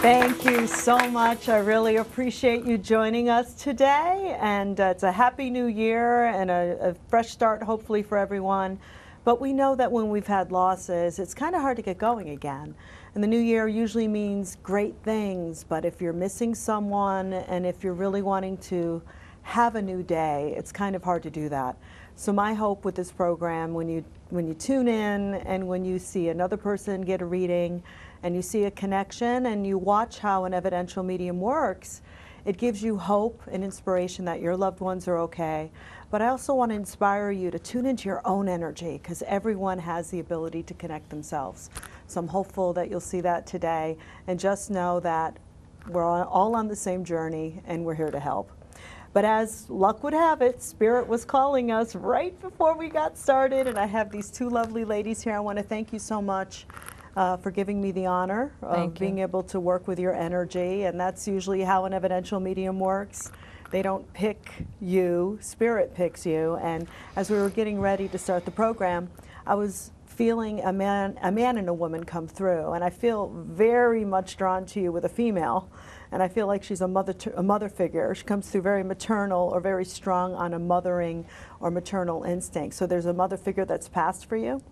Thank you so much. I really appreciate you joining us today. And it's a happy new year and a fresh start, hopefully, for everyone. But we know that when we've had losses, it's kind of hard to get going again. And the new year usually means great things. But if you're missing someone and if you're really wanting to have a new day, it's kind of hard to do that. So my hope with this program, when you tune in and when you see another person get a reading, and you see a connection and you watch how an evidential medium works, it gives you hope and inspiration that your loved ones are okay. But I also want to inspire you to tune into your own energy, because everyone has the ability to connect themselves. So I'm hopeful that you'll see that today, and just know that we're all on the same journey and we're here to help. But as luck would have it, Spirit was calling us right before we got started, and I have these two lovely ladies here. I want to thank you so much for giving me the honor of being able to work with your energy, and that's usually how an evidential medium works. They don't pick you, Spirit picks you. And as we were getting ready to start the program, I was feeling a man and a woman come through, and I feel very much drawn to you with a female, and I feel like she's a mother figure. She comes through very maternal or very strong on a mothering or maternal instinct. So there's a mother figure that's passed for you?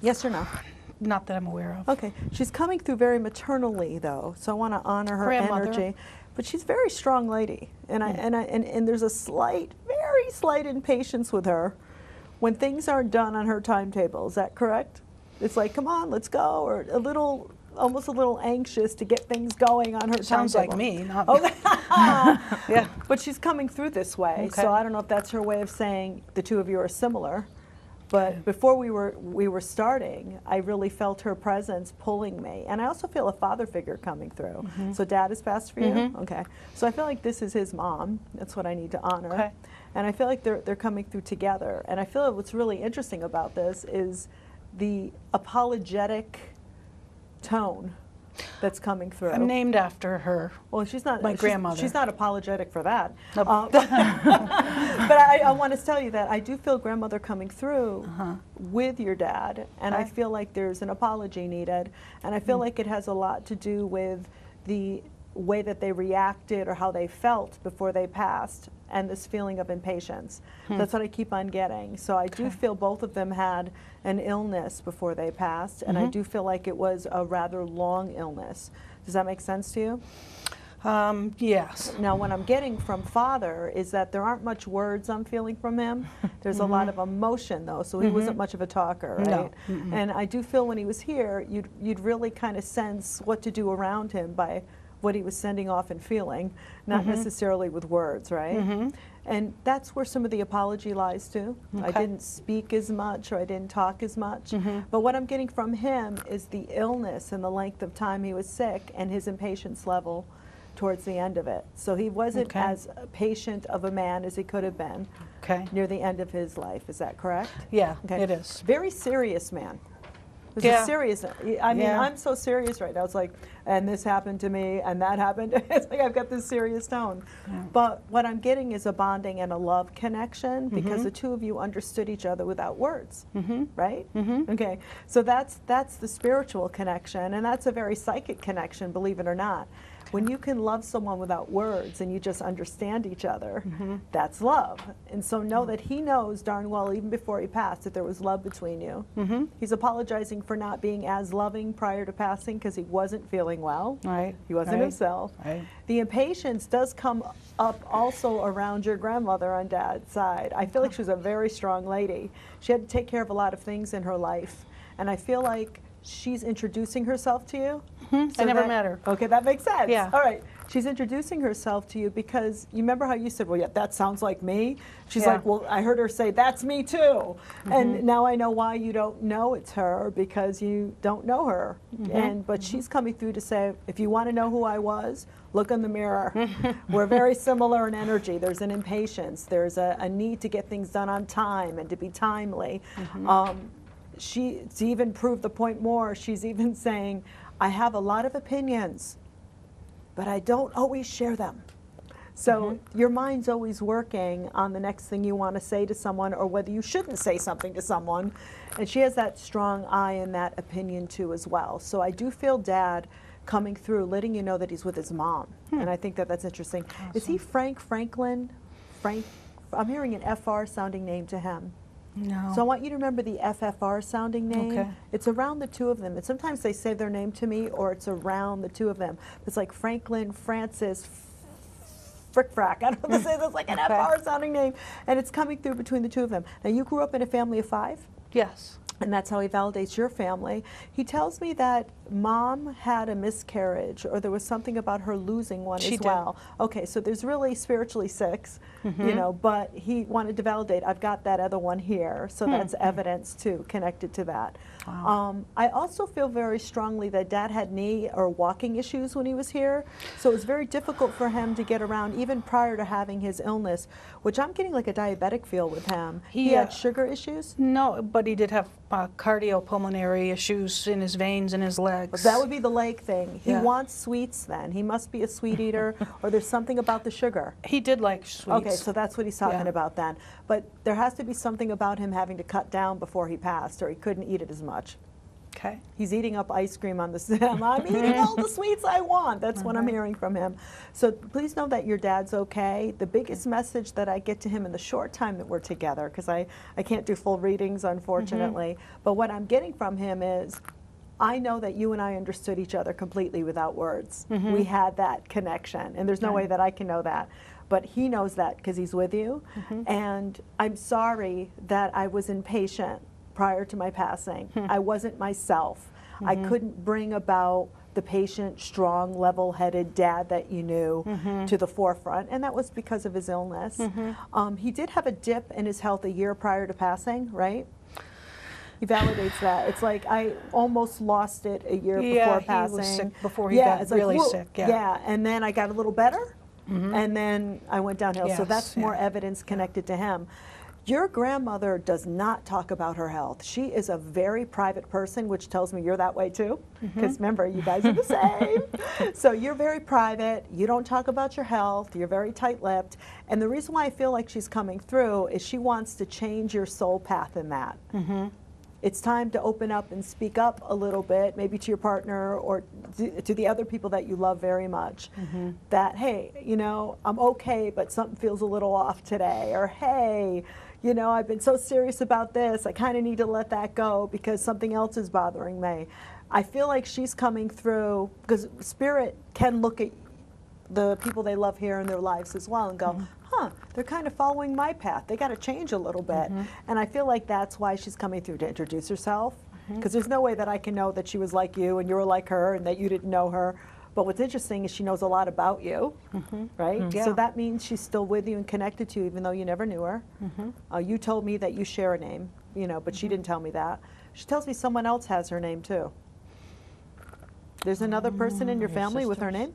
Yes or no? Not that I'm aware of. Okay. She's coming through very maternally, though, so I want to honor her energy. But she's a very strong lady, and and there's a very slight impatience with her when things aren't done on her timetable. Is that correct? It's like, come on, let's go, or almost a little anxious to get things going on her timetable. Sounds like me, not me. Yeah. But she's coming through this way, so I don't know if that's her way of saying the two of you are similar. But before we were starting, I really felt her presence pulling me. And I also feel a father figure coming through. So Dad is passed for you? Okay. So I feel like this is his mom. That's what I need to honor. Okay. And I feel like they're coming through together. And I feel like what's really interesting about this is the apologetic tone that's coming through. I'm named after her. Well, she's not my grandmother. She's not apologetic for that. Nope. But I want to tell you that I do feel grandmother coming through with your dad, and I feel like there's an apology needed, and I feel like it has a lot to do with the way that they reacted or how they felt before they passed, and this feeling of impatience. That's what I keep on getting. So I do feel both of them had an illness before they passed, and I do feel like it was a rather long illness. Does that make sense to you? Yes. Now, what I'm getting from Father is that there aren't much words I'm feeling from him. There's a lot of emotion, though, so he wasn't much of a talker, right? No. And I do feel when he was here, you'd really kind of sense what to do around him by what he was sending off and feeling, not necessarily with words, right? And that's where some of the apology lies too. I didn't speak as much, or I didn't talk as much. But what I'm getting from him is the illness and the length of time he was sick and his impatience level towards the end of it. So he wasn't as patient of a man as he could have been near the end of his life. Is that correct? Yeah, it is. Very serious man. This is serious. I mean, I'm so serious right now. It's like, and this happened to me, and that happened. It's like I've got this serious tone. But what I'm getting is a bonding and a love connection, because the two of you understood each other without words, right? Okay, so that's the spiritual connection, and that's a very psychic connection, believe it or not. When you can love someone without words and you just understand each other, that's love. And so know that he knows darn well, even before he passed, that there was love between you. He's apologizing for not being as loving prior to passing because he wasn't feeling well. He wasn't himself. The impatience does come up also around your grandmother on Dad's side. I feel like she was a very strong lady. She had to take care of a lot of things in her life. And I feel like she's introducing herself to you. I never met her. Okay, that makes sense. Yeah. All right. She's introducing herself to you because you remember how you said, well, yeah, that sounds like me? She's Yeah. like, well, I heard her say, that's me too. And now I know why you don't know it's her, because you don't know her. But she's coming through to say, if you want to know who I was, look in the mirror. We're very similar in energy. There's an impatience. There's a need to get things done on time and to be timely. To even prove the point more, she's even saying, I have a lot of opinions, but I don't always share them. So your mind's always working on the next thing you want to say to someone, or whether you shouldn't say something to someone. And she has that strong eye and that opinion too as well. So I do feel Dad coming through, letting you know that he's with his mom. And I think that that's interesting. Awesome. Is he Franklin? I'm hearing an FR sounding name to him. No. So I want you to remember the FFR sounding name. Okay. It's around the two of them. And sometimes they say their name to me, or it's around the two of them. It's like Franklin, Francis, Frick Frack. I don't know what to say. That's like an FR sounding name. And it's coming through between the two of them. Now, you grew up in a family of 5? Yes. And that's how he validates your family. He tells me that Mom had a miscarriage, or there was something about her losing one She as did. well. Okay, so there's really spiritually 6, you know, but he wanted to validate, I've got that other one here, so that's evidence too, connected to that. Wow. I also feel very strongly that Dad had knee or walking issues when he was here, so it was very difficult for him to get around even prior to having his illness, which I'm getting like a diabetic feel with him. He had sugar issues? No, but he did have cardiopulmonary issues in his veins and his legs. That would be the leg thing. He Yeah. wants sweets then. He must be a sweet eater, or there's something about the sugar. He did like sweets. Okay, so that's what he's talking Yeah. about then. But there has to be something about him having to cut down before he passed, or he couldn't eat it as much. Okay. He's eating up ice cream on the stem. I'm eating all the sweets I want. That's what I'm hearing from him. So please know that your dad's okay. The biggest message that I get to him in the short time that we're together, because I can't do full readings, unfortunately, but what I'm getting from him is, I know that you and I understood each other completely without words. We had that connection, and there's no way that I can know that. But he knows that because he's with you. And I'm sorry that I was impatient prior to my passing. I wasn't myself. I couldn't bring about the patient, strong, level-headed dad that you knew to the forefront, and that was because of his illness. He did have a dip in his health a year prior to passing, right? He validates that. It's like I almost lost it a year before passing. Yeah, he was sick before he got really sick. Yeah, and then I got a little better, and then I went downhill. So Yes, that's more evidence connected to him. Your grandmother does not talk about her health. She is a very private person, which tells me you're that way too. Because remember, you guys are the same. So you're very private. You don't talk about your health. You're very tight-lipped. And the reason why I feel like she's coming through is she wants to change your soul path in that. It's time to open up and speak up a little bit, maybe to your partner or to the other people that you love very much. That, hey, you know, I'm okay, but something feels a little off today. Or, hey, you know, I've been so serious about this, I kind of need to let that go because something else is bothering me. I feel like she's coming through, because Spirit can look at the people they love here in their lives as well and go, huh, they're kind of following my path. They got to change a little bit. And I feel like that's why she's coming through, to introduce herself. Because there's no way that I can know that she was like you and you were like her and that you didn't know her. But what's interesting is she knows a lot about you, right? Yeah. So that means she's still with you and connected to you, even though you never knew her. You told me that you share a name, you know, but she didn't tell me that. She tells me someone else has her name too. There's another person in your family with her name?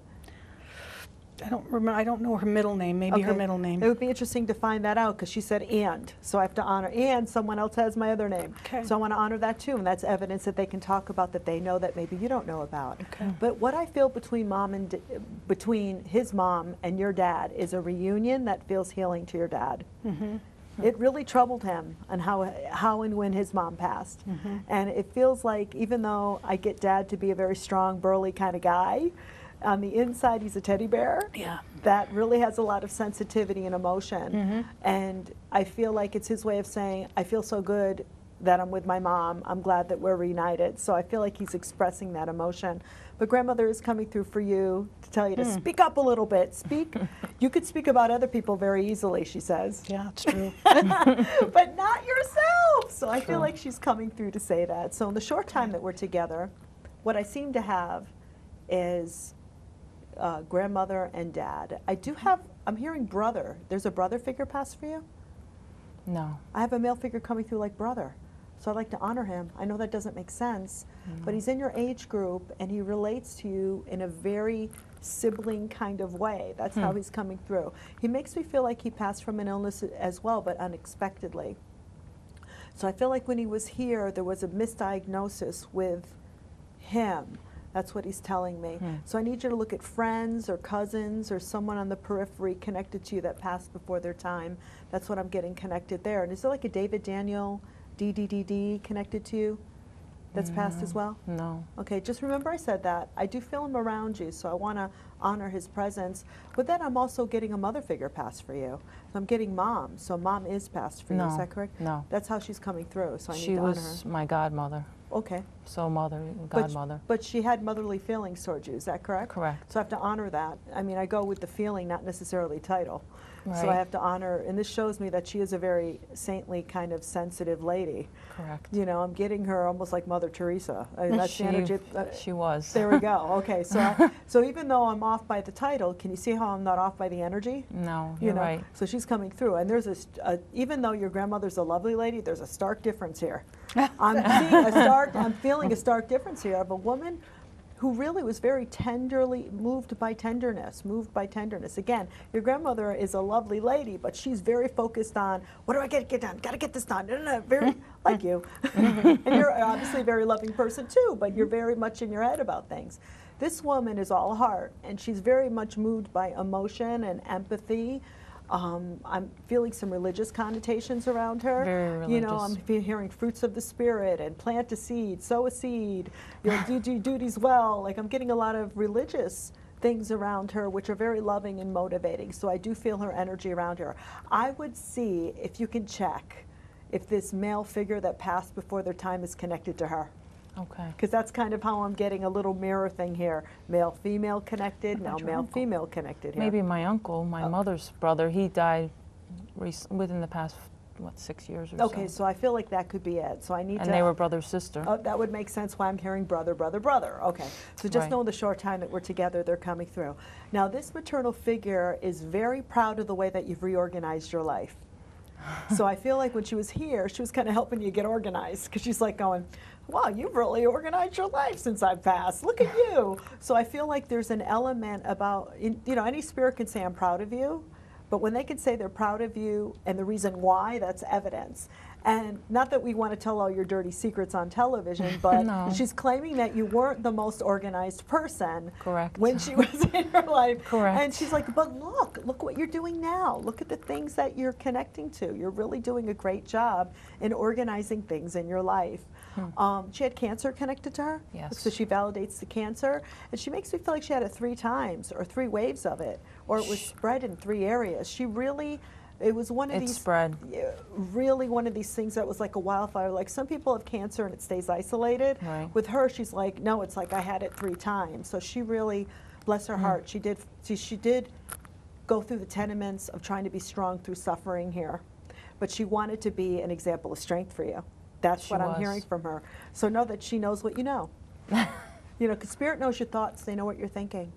I don't remember. I don't know her middle name. Maybe her middle name. It would be interesting to find that out because she said and, so I have to honor, and someone else has my other name. Okay. So I want to honor that too, and that's evidence that they can talk about that they know that maybe you don't know about. Okay. But what I feel between his mom and your dad is a reunion that feels healing to your dad. It really troubled him on how and when his mom passed. And it feels like, even though I get Dad to be a very strong, burly kind of guy, on the inside he's a teddy bear. Yeah. That really has a lot of sensitivity and emotion. And I feel like it's his way of saying, I feel so good that I'm with my mom. I'm glad that we're reunited. So I feel like he's expressing that emotion. But grandmother is coming through for you to tell you to speak up a little bit. Speak. You could speak about other people very easily, she says. Yeah, it's true. But not yourself. So I feel like she's coming through to say that. So in the short time that we're together, what I seem to have is grandmother and dad. I'm hearing brother. There's a brother figure passed for you? No. I have a male figure coming through like brother. So I'd like to honor him. I know that doesn't make sense, but he's in your age group and he relates to you in a very sibling kind of way. That's how he's coming through. He makes me feel like he passed from an illness as well, but unexpectedly. So I feel like when he was here, there was a misdiagnosis with him. That's what he's telling me. So I need you to look at friends or cousins or someone on the periphery connected to you that passed before their time. That's what I'm getting connected there. And is there like a David Daniel DDDD connected to you that's passed as well? No. Okay, just remember I said that. I do feel him around you, so I want to honor his presence. But then I'm also getting a mother figure passed for you. So I'm getting mom, so mom is passed for you, is that correct? No. That's how she's coming through, so I need She to honor her. was my godmother. Okay. So godmother. But she had motherly feelings towards you, is that correct? Correct. So I have to honor that. I mean, I go with the feeling, not necessarily title. Right. So I have to honor, and this shows me that she is a very saintly, kind of sensitive lady. Correct. You know, I'm getting her almost like Mother Teresa. I mean, that's the energy. She was. There we go. Okay, so so even though I'm off by the title, can you see how I'm not off by the energy? No, you're right. So she's coming through, and there's even though your grandmother's a lovely lady, there's a stark difference here. I'm feeling a stark difference here of a woman who really was very tenderly moved by tenderness. Again, your grandmother is a lovely lady, but she's very focused on, what do I get done? Got to get this done. No, very like you. And you're obviously a very loving person too, but you're very much in your head about things. This woman is all heart, and she's very much moved by emotion and empathy. I'm feeling some religious connotations around her. Very religious. You know, I'm hearing fruits of the spirit and plant a seed, sow a seed, you know, do duties well. Like I'm getting a lot of religious things around her which are very loving and motivating. So I do feel her energy around her. I would see if you can check if this male figure that passed before their time is connected to her. Okay. Because that's kind of how I'm getting a little mirror thing here. Male-female connected, now male-female connected here. Maybe my uncle, my mother's brother, he died within the past, what, 6 years or so. Okay, so I feel like that could be it. So I need to... And they were brother-sister. Oh, that would make sense why I'm hearing brother, brother, brother. Okay, so just know the short time that we're together, they're coming through. Now, this maternal figure is very proud of the way that you've reorganized your life. So I feel like when she was here, she was kind of helping you get organized, because she's like going, wow, you've really organized your life since I've passed. Look at you. So I feel like there's an element about, you know, any spirit can say I'm proud of you, but when they can say they're proud of you and the reason why, that's evidence. And not that we want to tell all your dirty secrets on television, but No. she's claiming that you weren't the most organized person Correct. when she was in her life. Correct. And she's like, but look what you're doing now. Look at the things that you're connecting to. You're really doing a great job in organizing things in your life. She had cancer connected to her. Yes. So she validates the cancer. And she makes me feel like she had it 3 times or 3 waves of it, or it was spread in 3 areas. She really, it was one of these. It's spread. Really one of these things that was like a wildfire. Like some people have cancer and it stays isolated. Right. With her, she's like, no, it's like I had it 3 times. So she really, bless her heart, she did go through the tenements of trying to be strong through suffering here. But she wanted to be an example of strength for you. That's what I'm hearing from her. So know that she knows what you know. You know, because Spirit knows your thoughts. They know what you're thinking.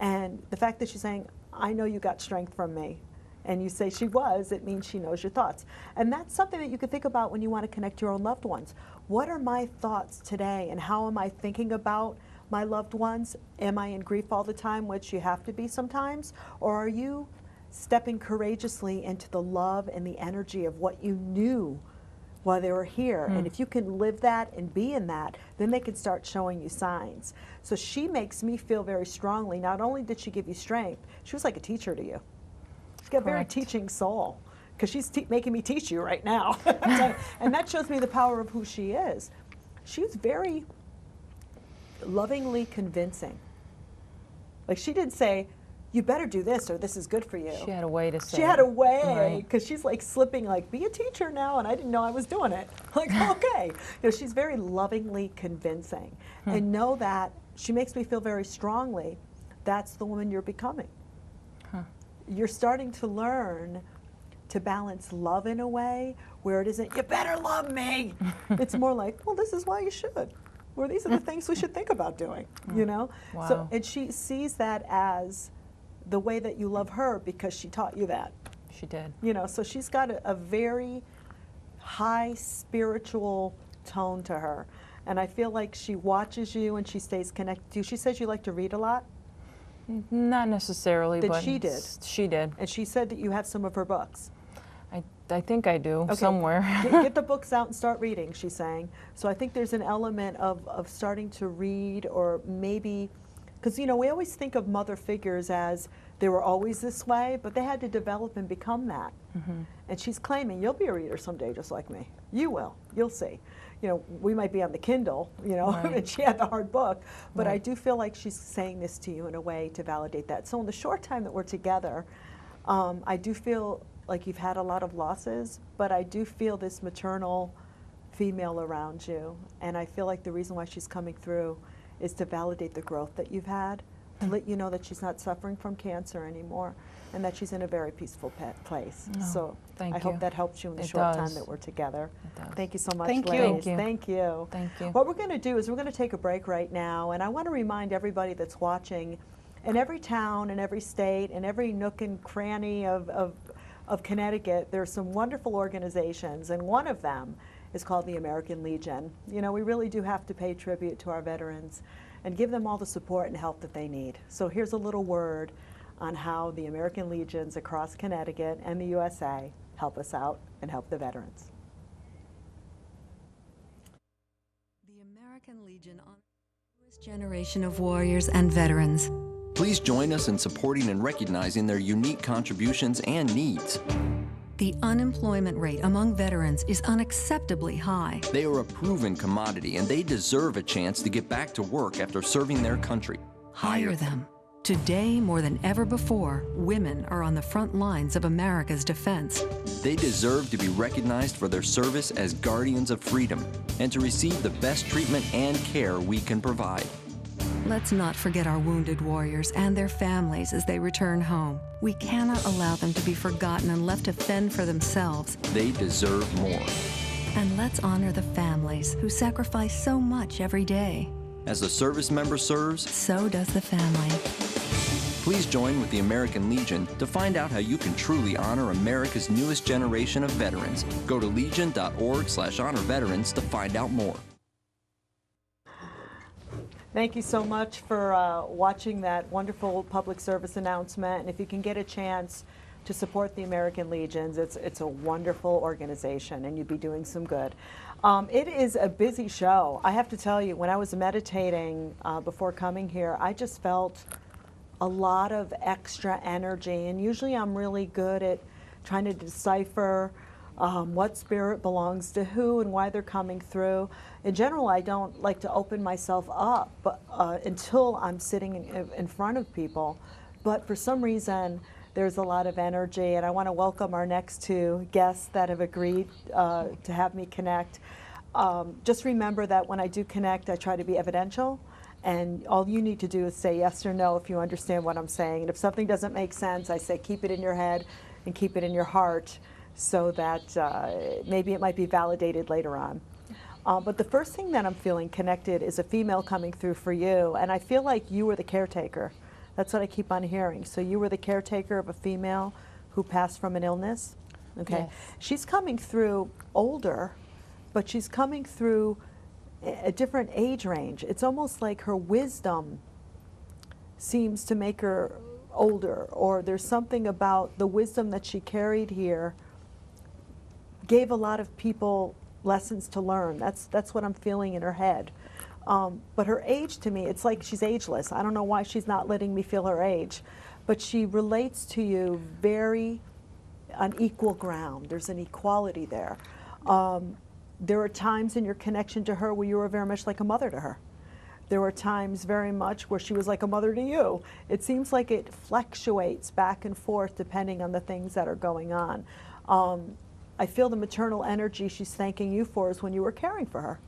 And the fact that she's saying, I know you got strength from me, and you say she was, it means she knows your thoughts. And that's something that you can think about when you want to connect to your own loved ones. What are my thoughts today, and how am I thinking about my loved ones? Am I in grief all the time, which you have to be sometimes? Or are you stepping courageously into the love and the energy of what you knew while they were here? And if you can live that and be in that, then they can start showing you signs. So she makes me feel very strongly. Not only did she give you strength, she was like a teacher to you. She's got a very teaching soul, because she's making me teach you right now. And that shows me the power of who she is. She's very lovingly convincing. Like she didn't say, you better do this or this is good for you. She had a way to say She had a way, Right. because she's like slipping like, be a teacher now, and I didn't know I was doing it. Like, okay. You know, she's very lovingly convincing. And know that she makes me feel very strongly, that's the woman you're becoming. You're starting to learn to balance love in a way where it isn't, you better love me. It's more like, well, this is why you should. Well, these are the things we should think about doing, you know? Wow. So, and she sees that as the way that you love her because she taught you that. She did. You know, so she's got a very high spiritual tone to her. And I feel like she watches you and she stays connected to you. She says you like to read a lot. Not necessarily, That but she did. She did. And she said that you have some of her books. I think I do, Okay. somewhere. Get the books out and start reading, she's saying. So I think there's an element of starting to read, or maybe, because, you know, we always think of mother figures as they were always this way, but they had to develop and become that. And she's claiming, you'll be a reader someday just like me. You will. You'll see. You know, we might be on the Kindle, you know, Right. and she had the hard book, but I Right. do feel like she's saying this to you in a way to validate that. So in the short time that we're together, I do feel like you've had a lot of losses, but I do feel this maternal female around you. And I feel like the reason why she's coming through is to validate the growth that you've had, to let you know that she's not suffering from cancer anymore, and that she's in a very peaceful place. No, So thank I hope you. that helps you in the It short time does. that we're together. It does. Thank you so much, Thank you. ladies. Thank you. Thank you. Thank you. What we're going to do is we're going to take a break right now, and I want to remind everybody that's watching, in every town, in every state, in every nook and cranny of Connecticut, there's some wonderful organizations, and one of them is called the American Legion. You know, we really do have to pay tribute to our veterans and give them all the support and help that they need. So here's a little word on how the American Legions across Connecticut and the USA help us out and help the veterans. The American Legion honors the newest generation of warriors and veterans. Please join us in supporting and recognizing their unique contributions and needs. The unemployment rate among veterans is unacceptably high. They are a proven commodity and they deserve a chance to get back to work after serving their country. Hire them. Today, more than ever before, women are on the front lines of America's defense. They deserve to be recognized for their service as guardians of freedom and to receive the best treatment and care we can provide. Let's not forget our wounded warriors and their families as they return home. We cannot allow them to be forgotten and left to fend for themselves. They deserve more. And let's honor the families who sacrifice so much every day. As a service member serves, So does the family. please join with the American Legion to find out how you can truly honor America's newest generation of veterans. Go to legion.org/honor-veterans to find out more. Thank you so much for watching that wonderful public service announcement. And if you can get a chance to support the American Legions, it's a wonderful organization and you'd be doing some good. It is a busy show. I have to tell you, when I was meditating before coming here, I just felt a lot of extra energy. And usually I'm really good at trying to decipher what spirit belongs to who and why they're coming through. In general, I don't like to open myself up until I'm sitting in front of people. But for some reason, there's a lot of energy, and I want to welcome our next two guests that have agreed to have me connect. Just remember that when I do connect, I try to be evidential, and all you need to do is say yes or no if you understand what I'm saying. And if something doesn't make sense, I say keep it in your head and keep it in your heart, so that maybe it might be validated later on. But the first thing that I'm feeling connected is a female coming through for you, and I feel like you were the caretaker. That's what I keep on hearing. So you were the caretaker of a female who passed from an illness? Okay. Yes. She's coming through older, but she's coming through a different age range. It's almost like her wisdom seems to make her older, or there's something about the wisdom that she carried here gave a lot of people lessons to learn. That's what I'm feeling in her head. But her age, to me, it's like she's ageless. I don't know why she's not letting me feel her age, but she relates to you very on equal ground. There's an equality there. There are times in your connection to her where you were very much like a mother to her. There were times very much where she was like a mother to you. It seems like it fluctuates back and forth depending on the things that are going on. I feel the maternal energy she's thanking you for is when you were caring for her.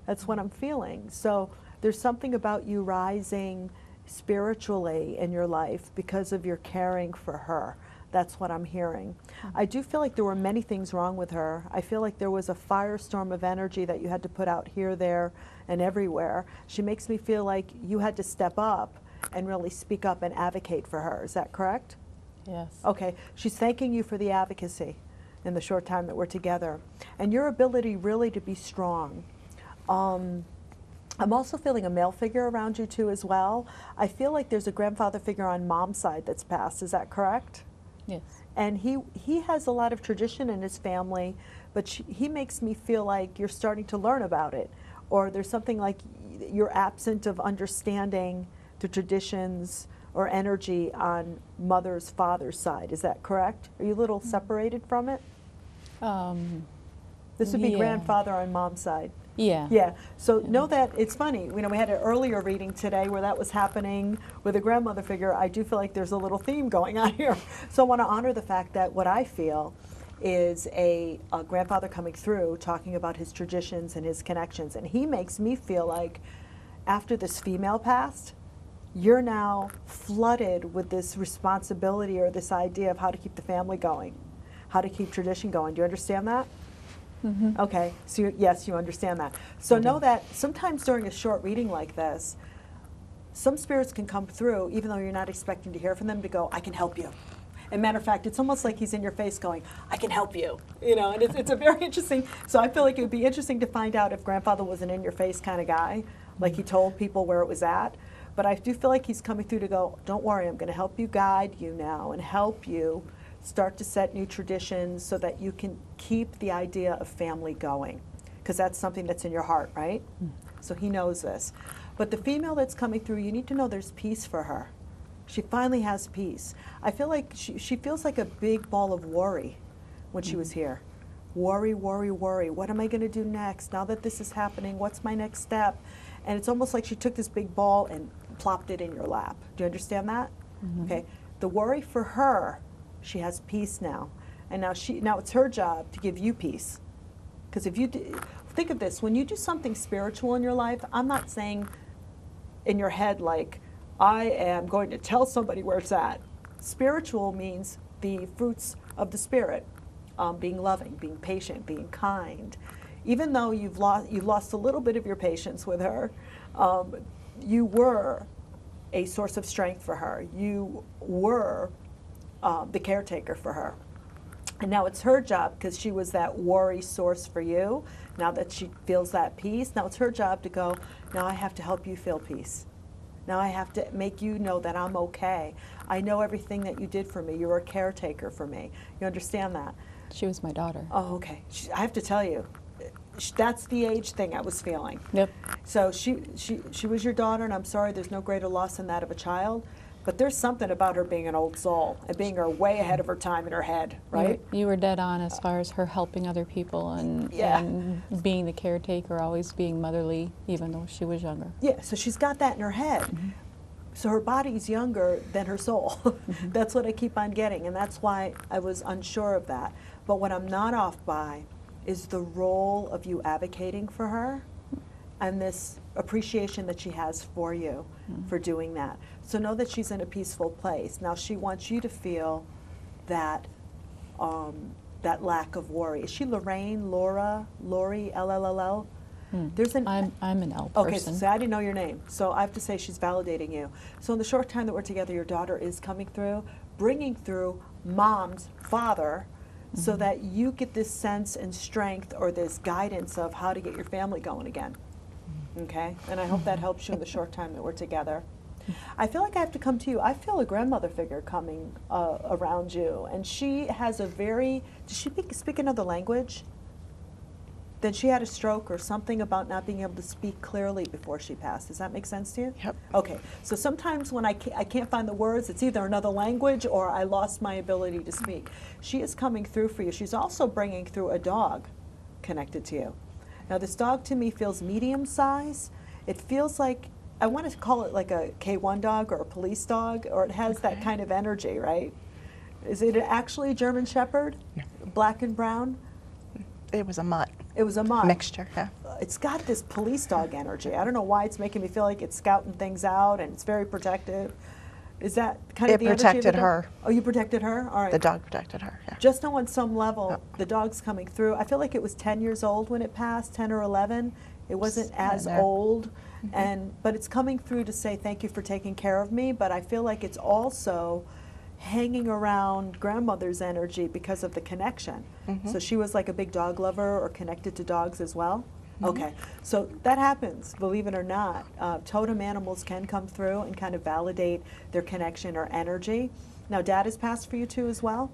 That's what I'm feeling. So there's something about you rising spiritually in your life because of your caring for her. That's what I'm hearing. I do feel like there were many things wrong with her. I feel like there was a firestorm of energy that you had to put out here, there, and everywhere. She makes me feel like you had to step up and really speak up and advocate for her. Is that correct? Yes. Okay. She's thanking you for the advocacy in the short time that we're together. And your ability really to be strong. I'm also feeling a male figure around you too as well. I feel like there's a grandfather figure on mom's side that's passed. Is that correct? Yes. And he has a lot of tradition in his family, but he makes me feel like you're starting to learn about it, or there's something like you're absent of understanding the traditions or energy on mother's father's side. Is that correct? Are you a little separated from it? This would be Yeah. grandfather on mom's side. Yeah. Yeah, so know that it's funny. You know, we had an earlier reading today where that was happening with a grandmother figure. I do feel like there's a little theme going on here. So I want to honor the fact that what I feel is a grandfather coming through talking about his traditions and his connections. And he makes me feel like after this female passed, you're now flooded with this responsibility or this idea of how to keep the family going, how to keep tradition going. Do you understand that? Mm-hmm. Okay, so yes, you understand that. So know that sometimes during a short reading like this, some spirits can come through even though you're not expecting to hear from them to go, I can help you. And matter of fact, it's almost like he's in your face going, I can help you. You know, and it's a very interesting, so I feel like it would be interesting to find out if grandfather was an in-your-face kind of guy, like he told people where it was at. But I do feel like he's coming through to go, don't worry, I'm going to help you, guide you now, and help you start to set new traditions so that you can keep the idea of family going, because that's something that's in your heart, right? So he knows this. But the female that's coming through, you need to know there's peace for her. She finally has peace. I feel like she feels like a big ball of worry when she was here. Worry, worry, worry. What am I going to do next? Now that this is happening, what's my next step? And it's almost like she took this big ball and plopped it in your lap. Do you understand that? Okay. The worry for her, she has peace now, and now it's her job to give you peace. Because if you think of this, when you do something spiritual in your life, I'm not saying in your head like I am going to tell somebody where it's at. Spiritual means the fruits of the spirit, being loving, being patient, being kind. Even though you've lost a little bit of your patience with her, you were a source of strength for her. You were the caretaker for her. And now it's her job, because she was that worry source for you. Now that she feels that peace, now it's her job to go, now I have to help you feel peace. Now I have to make you know that I'm okay. I know everything that you did for me. You were a caretaker for me. You understand that? She was my daughter. Oh, okay. I have to tell you, that's the age thing I was feeling. Yep. So she was your daughter, and I'm sorry there's no greater loss than that of a child. But there's something about her being an old soul and being her way ahead of her time in her head, right? You were dead on as far as her helping other people and being the caretaker, always being motherly, even though she was younger. Yeah, so she's got that in her head. So her body's younger than her soul. That's what I keep on getting, and that's why I was unsure of that. But what I'm not off by is the role of you advocating for her and this appreciation that she has for you for doing that. So know that she's in a peaceful place. Now she wants you to feel that that lack of worry. Is she Lorraine, Laura, Lori, L-L-L-L? There's an I'm an L Okay, person. so I didn't know your name. So I have to say she's validating you. So in the short time that we're together, your daughter is coming through, bringing through mom's father, so that you get this sense and strength or this guidance of how to get your family going again. Okay? And I hope that helps you in the short time that we're together. I feel like I have to come to you. I feel a grandmother figure coming around you. And she has a very, does she speak another language? Then she had a stroke or something about not being able to speak clearly before she passed. Does that make sense to you? Yep. Okay. So sometimes when I can't find the words, it's either another language or I lost my ability to speak. She is coming through for you. She's also bringing through a dog connected to you. Now this dog to me feels medium size. It feels like, I want to call it like a K1 dog or a police dog, or it has that kind of energy, right? Is it actually a German Shepherd? No. Black and brown? It was a mutt. It was a mutt. Mixture, yeah. It's got this police dog energy. I don't know why it's making me feel like it's scouting things out and it's very protective. Is that kind of It the energy of the protected dog? her. Oh, you protected her? All right. The dog protected her, yeah. Just know on some level, the dog's coming through. I feel like it was 10 years old when it passed, 10 or 11. It wasn't as there. old, but it's coming through to say thank you for taking care of me, but I feel like it's also hanging around grandmother's energy because of the connection. So she was like a big dog lover or connected to dogs as well? Okay, so that happens, believe it or not. Totem animals can come through and kind of validate their connection or energy. Now, Dad has passed for you too as well?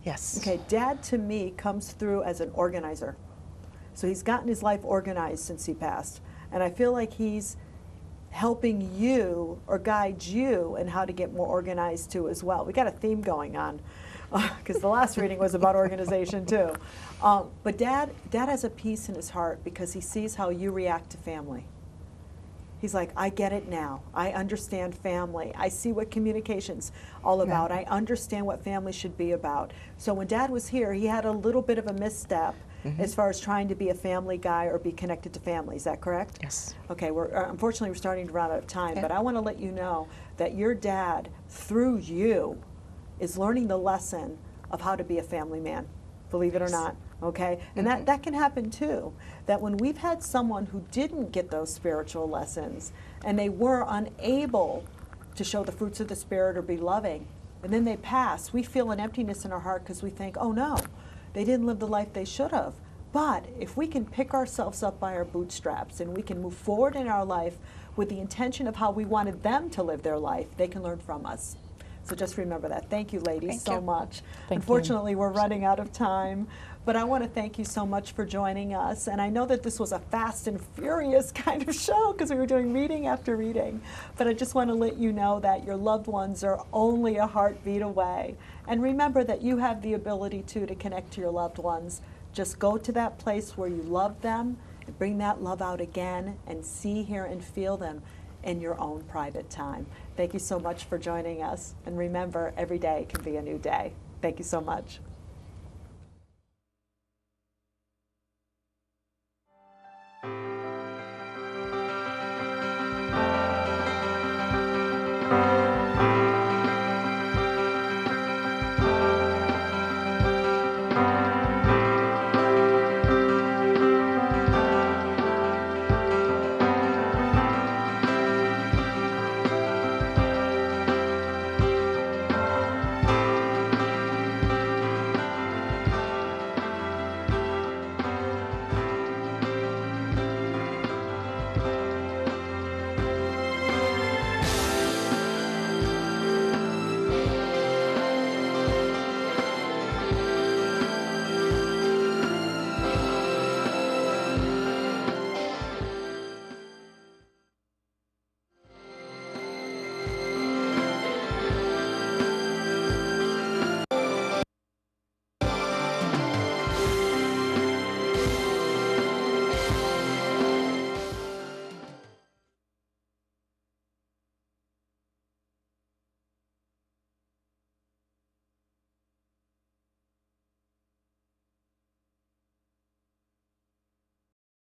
Yes. Okay, Dad to me comes through as an organizer. So he's gotten his life organized since he passed. And I feel like he's helping you or guide you in how to get more organized too as well. We got a theme going on because the last reading was about organization too. But Dad has a peace in his heart because he sees how you react to family. He's like, I get it now. I understand family. I see what communication's all about. I understand what family should be about. So when Dad was here, he had a little bit of a misstep as far as trying to be a family guy or be connected to family. Is that correct? Yes. Okay, unfortunately we're starting to run out of time, but I want to let you know that your dad, through you, is learning the lesson of how to be a family man, believe it or not. Okay, and that can happen too, that when we've had someone who didn't get those spiritual lessons and they were unable to show the fruits of the Spirit or be loving, and then they pass, we feel an emptiness in our heart because we think, oh no, they didn't live the life they should have. But if we can pick ourselves up by our bootstraps and we can move forward in our life with the intention of how we wanted them to live their life, they can learn from us. So just remember that. Thank you, ladies, so much. Thank Unfortunately, we're running out of time, but I want to thank you so much for joining us. And I know that this was a fast and furious kind of show because we were doing reading after reading, but I just want to let you know that your loved ones are only a heartbeat away. And remember that you have the ability to connect to your loved ones. Just go to that place where you love them and bring that love out again and see, hear, and feel them in your own private time. Thank you so much for joining us. And remember, every day can be a new day. Thank you so much.